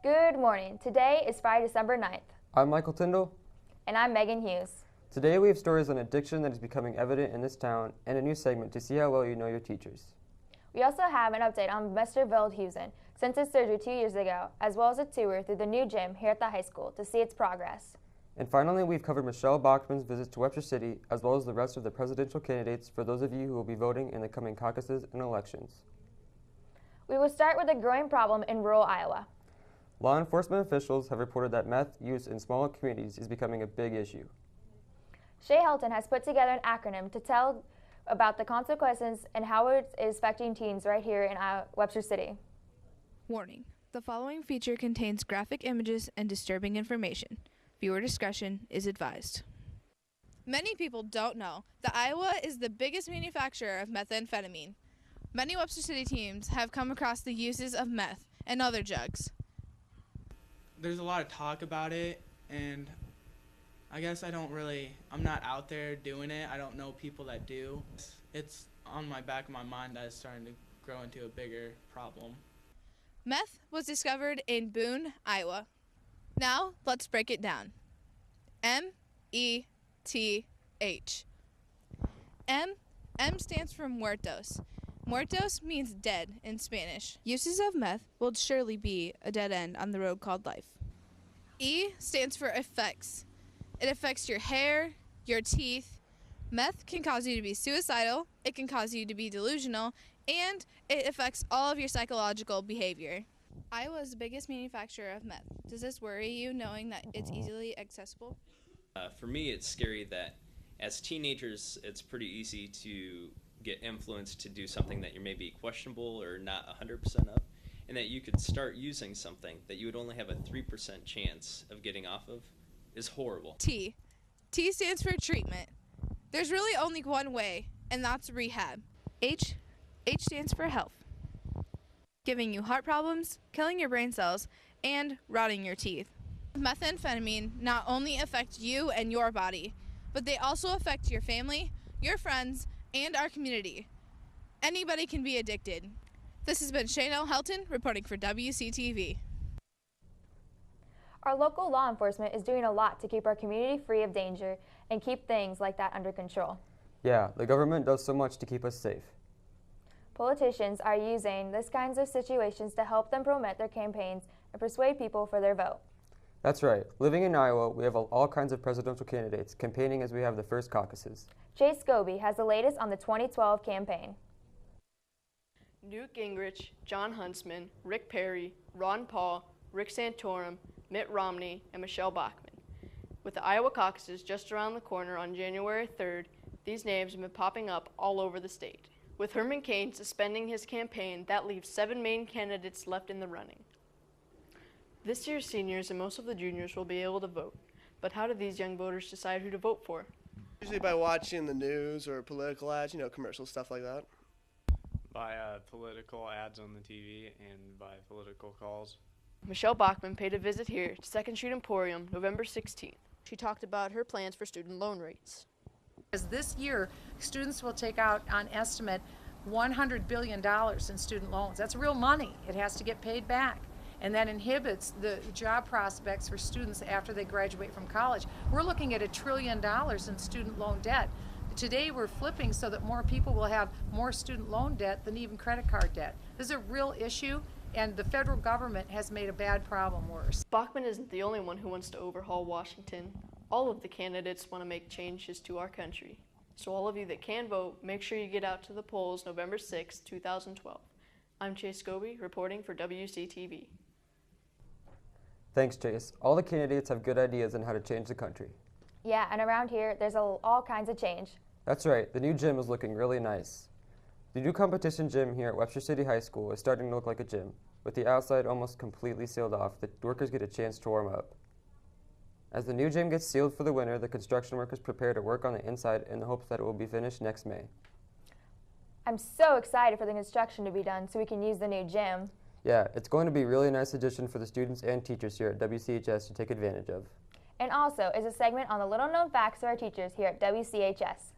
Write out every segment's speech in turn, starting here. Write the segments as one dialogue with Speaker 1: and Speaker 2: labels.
Speaker 1: Good morning. Today is Friday, December 9th.
Speaker 2: I'm Michael Tyndall.
Speaker 1: And I'm Megan Hughes.
Speaker 2: Today we have stories on addiction that is becoming evident in this town and a new segment to see how well you know your teachers.
Speaker 1: We also have an update on Webster since his surgery 2 years ago, as well as a tour through the new gym here at the high school to see its progress.
Speaker 2: And finally, we've covered Michelle Bachmann's visit to Webster City, as well as the rest of the presidential candidates for those of you who will be voting in the coming caucuses and elections.
Speaker 1: We will start with a growing problem in rural Iowa.
Speaker 2: Law enforcement officials have reported that meth use in smaller communities is becoming a big issue.
Speaker 1: Shay Helton has put together an acronym to tell about the consequences and how it is affecting teens right here in Webster City.
Speaker 3: Warning: the following feature contains graphic images and disturbing information. Viewer discretion is advised. Many people don't know that Iowa is the biggest manufacturer of methamphetamine. Many Webster City teens have come across the uses of meth and other drugs.
Speaker 4: There's a lot of talk about it, and I guess I'm not out there doing it. I don't know people that do. It's on my back of my mind that it's starting to grow into a bigger problem.
Speaker 3: Meth was discovered in Boone, Iowa. Now, let's break it down. M-E-T-H. M stands for muertos. Muertos means dead in Spanish. Uses of meth will surely be a dead end on the road called life. E stands for effects. It affects your hair, your teeth. Meth can cause you to be suicidal, it can cause you to be delusional, and it affects all of your psychological behavior. Iowa is the biggest manufacturer of meth. Does this worry you, knowing that it's easily accessible?
Speaker 5: For me, it's scary that as teenagers, it's pretty easy to get influenced to do something that you're maybe questionable or not 100% of, and that you could start using something that you would only have a 3% chance of getting off of is horrible.
Speaker 3: T. T stands for treatment. There's really only one way, and that's rehab. H. H stands for health. Giving you heart problems, killing your brain cells, and rotting your teeth. Methamphetamine not only affect you and your body, but they also affect your family, your friends, and our community. Anybody can be addicted. This has been Shaynell Helton reporting for Wctv.
Speaker 1: Our local law enforcement is doing a lot to keep our community free of danger and keep things like that under control.
Speaker 2: Yeah, the government does so much to keep us safe.
Speaker 1: Politicians are using these kinds of situations to help them promote their campaigns and persuade people for their vote.
Speaker 2: That's right. Living in Iowa, we have all kinds of presidential candidates campaigning as we have the first caucuses.
Speaker 1: Jay Scobie has the latest on the 2012 campaign.
Speaker 6: Newt Gingrich, John Huntsman, Rick Perry, Ron Paul, Rick Santorum, Mitt Romney, and Michelle Bachmann. With the Iowa caucuses just around the corner on January 3rd, these names have been popping up all over the state. With Herman Cain suspending his campaign, that leaves 7 main candidates left in the running. This year's seniors and most of the juniors will be able to vote. But how do these young voters decide who to vote for?
Speaker 7: Usually by watching the news or political ads, commercial stuff like that.
Speaker 8: By political ads on the TV and by political calls.
Speaker 6: Michelle Bachmann paid a visit here to 2nd Street Emporium November 16th. She talked about her plans for student loan rates.
Speaker 9: As this year, students will take out, on estimate, $100 billion in student loans. That's real money. It has to get paid back. And that inhibits the job prospects for students after they graduate from college. We're looking at $1 trillion in student loan debt. Today we're flipping so that more people will have more student loan debt than even credit card debt. This is a real issue, and the federal government has made a bad problem worse.
Speaker 6: Bachmann isn't the only one who wants to overhaul Washington. All of the candidates want to make changes to our country. So all of you that can vote, make sure you get out to the polls November 6, 2012. I'm Chase Scobie reporting for WCTV.
Speaker 2: Thanks, Chase. All the candidates have good ideas on how to change the country.
Speaker 1: Yeah, and around here, there's all kinds of change.
Speaker 2: That's right. The new gym is looking really nice. The new competition gym here at Webster City High School is starting to look like a gym. With the outside almost completely sealed off, the workers get a chance to warm up. As the new gym gets sealed for the winter, the construction workers prepare to work on the inside in the hopes that it will be finished next May.
Speaker 1: I'm so excited for the construction to be done so we can use the new gym.
Speaker 2: Yeah, it's going to be a really nice addition for the students and teachers here at WCHS to take advantage of.
Speaker 1: And also is a segment on the little-known facts of our teachers here at WCHS.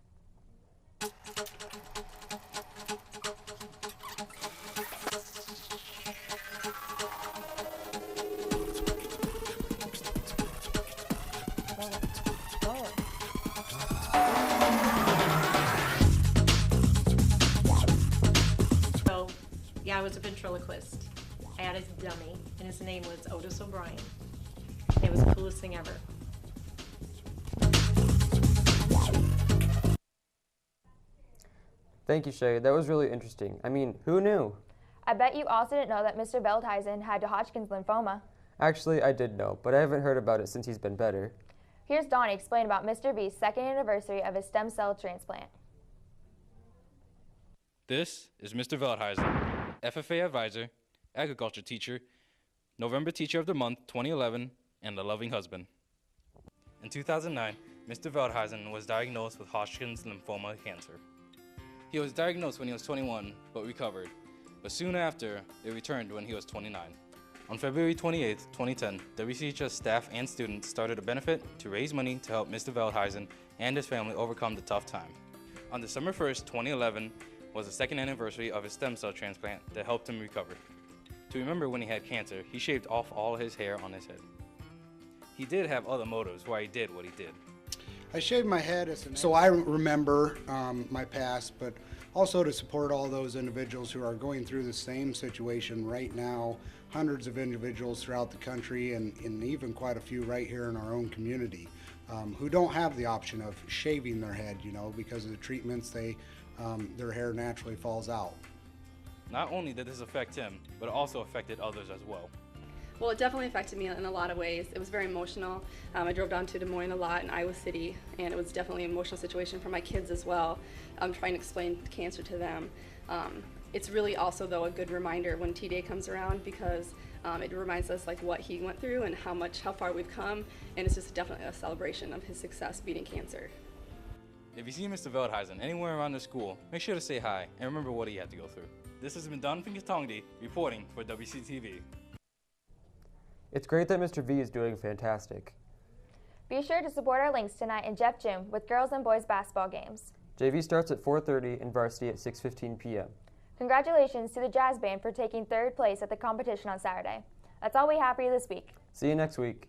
Speaker 10: was a ventriloquist. I had his dummy, and his name was Otis O'Brien. It was the coolest thing ever.
Speaker 2: Thank you, Shay. That was really interesting. I mean, who knew?
Speaker 1: I bet you also didn't know that Mr. Veldhuisen had Hodgkin's lymphoma.
Speaker 2: Actually, I did know, but I haven't heard about it since he's been better.
Speaker 1: Here's Donnie explain about Mr. V's second anniversary of his stem cell transplant.
Speaker 11: This is Mr. Veldhuisen, FFA advisor, agriculture teacher, November Teacher of the Month 2011, and a loving husband. In 2009, Mr. Veldhuisen was diagnosed with Hodgkin's lymphoma cancer. He was diagnosed when he was 21, but recovered. But soon after, it returned when he was 29. On February 28, 2010, WCHS staff and students started a benefit to raise money to help Mr. Veldhuisen and his family overcome the tough time. On December 1st, 2011, was the second anniversary of his stem cell transplant that helped him recover. To remember when he had cancer, he shaved off all his hair on his head. He did have other motives why he did what he did.
Speaker 12: I shaved my head so I remember my past, but also to support all those individuals who are going through the same situation right now, hundreds of individuals throughout the country and even quite a few right here in our own community who don't have the option of shaving their head, because of the treatments, their hair naturally falls out.
Speaker 11: Not only did this affect him, but it also affected others as well.
Speaker 13: Well, it definitely affected me in a lot of ways. It was very emotional. I drove down to Des Moines a lot in Iowa City, and it was definitely an emotional situation for my kids as well. I'm trying to explain cancer to them. It's really also, though, a good reminder when T-Day comes around, because it reminds us like what he went through and how far we've come, and it's just definitely a celebration of his success beating cancer.
Speaker 11: If you see Mr. Veldhuisen anywhere around the school, make sure to say hi and remember what he had to go through. This has been Don Finkatongdi reporting for Wctv.
Speaker 2: It's great that Mr. V is doing fantastic.
Speaker 1: Be sure to support our links tonight in Jeff Gym with girls and boys basketball games.
Speaker 2: JV starts at 4:30 and varsity at 6:15 p.m.
Speaker 1: Congratulations to the Jazz Band for taking third place at the competition on Saturday. That's all we have for you this week.
Speaker 2: See you next week.